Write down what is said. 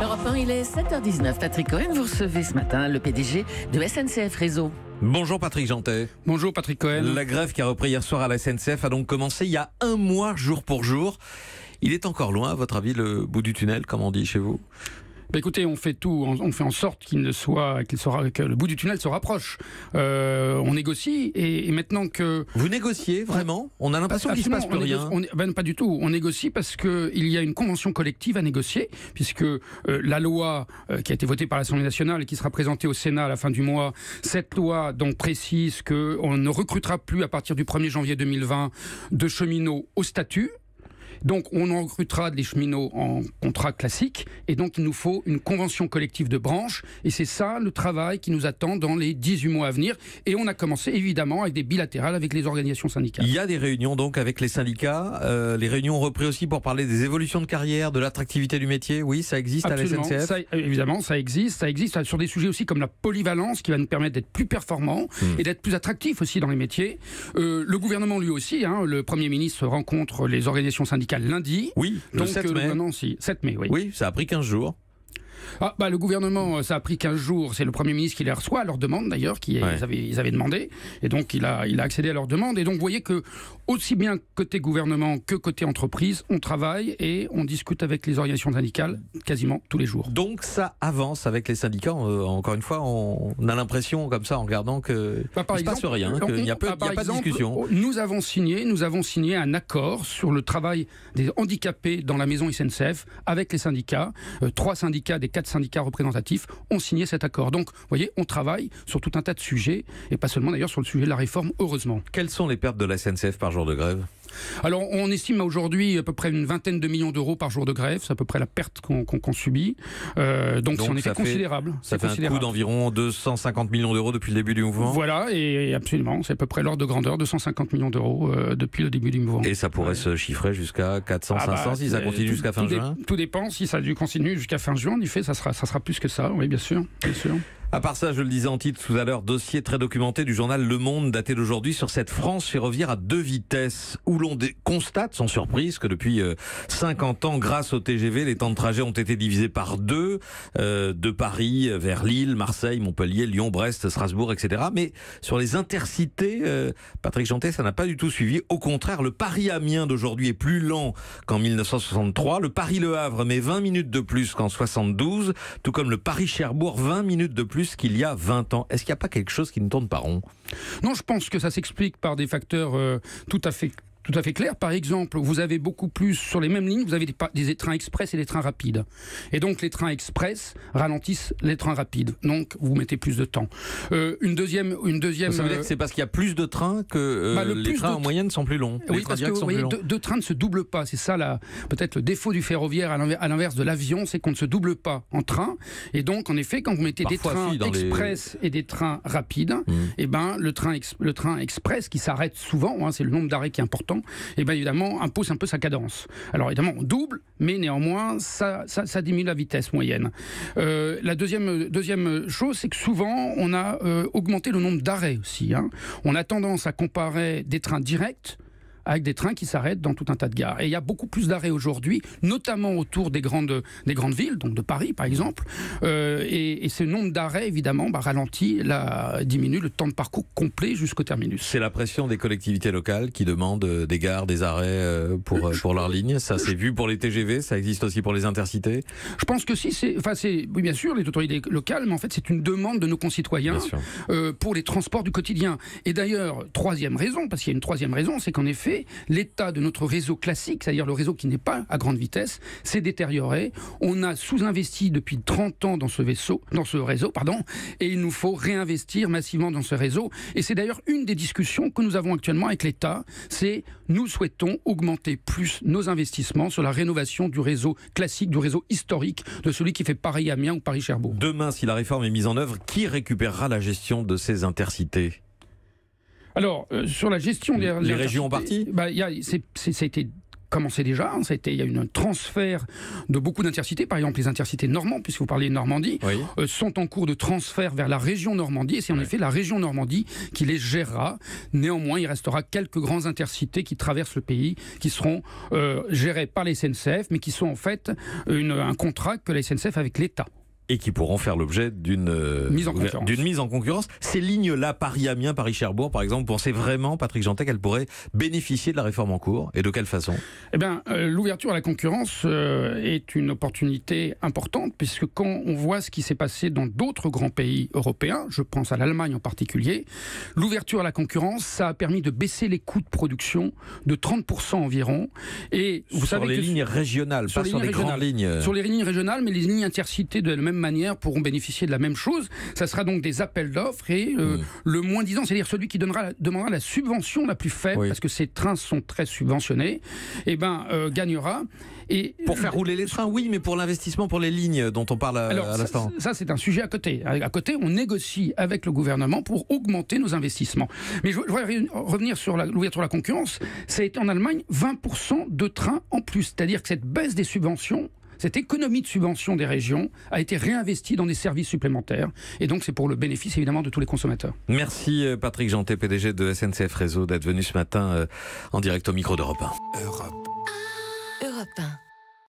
Europe 1, il est 7h19. Patrick Cohen, vous recevez ce matin le PDG de SNCF Réseau. Bonjour Patrick Jeantet. Bonjour Patrick Cohen. La grève qui a repris hier soir à la SNCF a donc commencé il y a un mois, jour pour jour. Il est encore loin, à votre avis, le bout du tunnel, comme on dit chez vous ? Écoutez, on fait tout, on fait en sorte que le bout du tunnel se rapproche. On négocie et maintenant que... Vous négociez vraiment ? On a l'impression qu'il ne se passe plus rien. Pas du tout. On négocie parce qu'il y a une convention collective à négocier, puisque la loi qui a été votée par l'Assemblée nationale et qui sera présentée au Sénat à la fin du mois, cette loi donc précise qu'on ne recrutera plus à partir du 1er janvier 2020 de cheminots au statut. Donc on en recrutera des cheminots en contrat classique et donc il nous faut une convention collective de branche et c'est ça le travail qui nous attend dans les 18 mois à venir et on a commencé évidemment avec des bilatérales avec les organisations syndicales. Il y a des réunions donc avec les syndicats, les réunions ont repris aussi pour parler des évolutions de carrière, de l'attractivité du métier, oui ça existe. Absolument, à la SNCF évidemment ça existe sur des sujets aussi comme la polyvalence qui va nous permettre d'être plus performants et d'être plus attractifs aussi dans les métiers. Le gouvernement lui aussi, le Premier ministre rencontre les organisations syndicales lundi. Oui, le 7 mai. 7 mai, oui. Oui, ça a pris 15 jours. Le gouvernement, ça a pris 15 jours. C'est le Premier ministre qui les reçoit à leur demande d'ailleurs, ils avaient demandé. Et donc il a accédé à leur demande. Et donc vous voyez que aussi bien côté gouvernement que côté entreprise, on travaille et on discute avec les organisations syndicales quasiment tous les jours. Donc ça avance avec les syndicats. Encore une fois, on a l'impression comme ça en regardant que il ne se passe rien, qu'il n'y a pas de discussion. Nous avons signé un accord sur le travail des handicapés dans la maison SNCF avec les syndicats. 3 syndicats des 4 syndicats représentatifs ont signé cet accord. Donc, vous voyez, on travaille sur tout un tas de sujets, et pas seulement d'ailleurs sur le sujet de la réforme, heureusement. Quelles sont les pertes de la SNCF par jour de grève ? Alors, on estime aujourd'hui à peu près une vingtaine de millions d'euros par jour de grève. C'est à peu près la perte qu'on subit. Donc c'est en effet considérable. Ça fait un coût d'environ 250 millions d'euros depuis le début du mouvement. Voilà, et absolument. C'est à peu près l'ordre de grandeur, 250 millions d'euros depuis le début du mouvement. Et ça pourrait se chiffrer jusqu'à 400, 500 si ça continue jusqu'à fin juin. Tout dépend. Si ça a dû continuer jusqu'à fin juin, en effet, ça sera plus que ça. Oui, bien sûr. Bien sûr. À part ça, je le disais en titre tout à l'heure, dossier très documenté du journal Le Monde daté d'aujourd'hui sur cette France ferroviaire à 2 vitesses où l'on constate sans surprise que depuis 50 ans, grâce au TGV, les temps de trajet ont été divisés par 2 de Paris vers Lille, Marseille, Montpellier, Lyon, Brest, Strasbourg, etc. Mais sur les intercités, Patrick Jeantet, ça n'a pas du tout suivi. Au contraire, le Paris-Amiens d'aujourd'hui est plus lent qu'en 1963. Le Paris-Le Havre met 20 minutes de plus qu'en 72, tout comme le Paris-Cherbourg, 20 minutes de plus qu'il y a 20 ans. Est-ce qu'il n'y a pas quelque chose qui ne tourne pas rond ? Non, je pense que ça s'explique par des facteurs tout à fait clair. Par exemple, vous avez beaucoup plus sur les mêmes lignes, vous avez des trains express et des trains rapides. Et donc les trains express ralentissent les trains rapides. Donc vous mettez plus de temps. Une deuxième. Ça veut dire que c'est parce qu'il y a plus de trains que les trains en moyenne sont plus longs. Oui, parce que vous voyez, deux trains ne se doublent pas. C'est ça peut-être le défaut du ferroviaire à l'inverse de l'avion, c'est qu'on ne se double pas en train. Et donc en effet, quand vous mettez des trains express et des trains rapides, le train express qui s'arrête souvent, c'est le nombre d'arrêts qui est important. Et bien évidemment impose un peu sa cadence. Alors évidemment on double, mais néanmoins ça diminue la vitesse moyenne. La deuxième chose, c'est que souvent on a augmenté le nombre d'arrêts aussi. On a tendance à comparer des trains directs avec des trains qui s'arrêtent dans tout un tas de gares. Et il y a beaucoup plus d'arrêts aujourd'hui, notamment autour des grandes villes, donc de Paris par exemple. Et ce nombre d'arrêts, évidemment, diminue le temps de parcours complet jusqu'au terminus. C'est la pression des collectivités locales qui demandent des gares, des arrêts pour leurs lignes. Ça, c'est vu pour les TGV, ça existe aussi pour les intercités. Je pense que oui, bien sûr, les autorités locales, mais en fait, c'est une demande de nos concitoyens pour les transports du quotidien. Et d'ailleurs, troisième raison, parce qu'il y a une troisième raison, c'est qu'en effet, l'état de notre réseau classique, c'est-à-dire le réseau qui n'est pas à grande vitesse, s'est détérioré. On a sous-investi depuis 30 ans dans ce réseau, et il nous faut réinvestir massivement dans ce réseau. Et c'est d'ailleurs une des discussions que nous avons actuellement avec l'État, c'est nous souhaitons augmenter plus nos investissements sur la rénovation du réseau classique, du réseau historique, de celui qui fait Paris-Amiens ou Paris-Cherbourg. Demain, si la réforme est mise en œuvre, qui récupérera la gestion de ces intercités ? Alors, sur la gestion des régions ont parti. ça a été commencé déjà. Il y a eu un transfert de beaucoup d'intercités. Par exemple, les intercités normands, puisque vous parlez de Normandie, sont en cours de transfert vers la région Normandie. Et c'est en effet la région Normandie qui les gérera. Néanmoins, il restera quelques grands intercités qui traversent le pays, qui seront gérés par la SNCF, mais qui sont en fait un contrat que la SNCF a avec l'État. Et qui pourront faire l'objet d'une mise en concurrence. Ces lignes-là, Paris-Amiens, Paris-Cherbourg, par exemple, vous pensez vraiment, Patrick Jeantet, qu'elles pourraient bénéficier de la réforme en cours? Et de quelle façon? Eh bien, l'ouverture à la concurrence est une opportunité importante, puisque quand on voit ce qui s'est passé dans d'autres grands pays européens, je pense à l'Allemagne en particulier, l'ouverture à la concurrence, ça a permis de baisser les coûts de production de 30% environ. Et vous savez les lignes régionales, pas sur les grandes lignes. Sur les lignes régionales, mais les lignes intercités de la même manière pourront bénéficier de la même chose. Ça sera donc des appels d'offres et le moins disant, c'est-à-dire celui qui demandera la subvention la plus faible, parce que ces trains sont très subventionnés, gagnera. Et pour faire rouler les trains, oui, mais pour l'investissement pour les lignes dont on parle à l'instant. Ça, c'est un sujet à côté. À côté, on négocie avec le gouvernement pour augmenter nos investissements. Mais je voudrais revenir sur l'ouverture à la concurrence. Ça a été en Allemagne 20% de trains en plus. C'est-à-dire que cette baisse des subventions, cette économie de subvention des régions a été réinvestie dans des services supplémentaires. Et donc, c'est pour le bénéfice, évidemment, de tous les consommateurs. Merci Patrick Jeantet, PDG de SNCF Réseau, d'être venu ce matin en direct au micro d'Europe 1. Europe 1.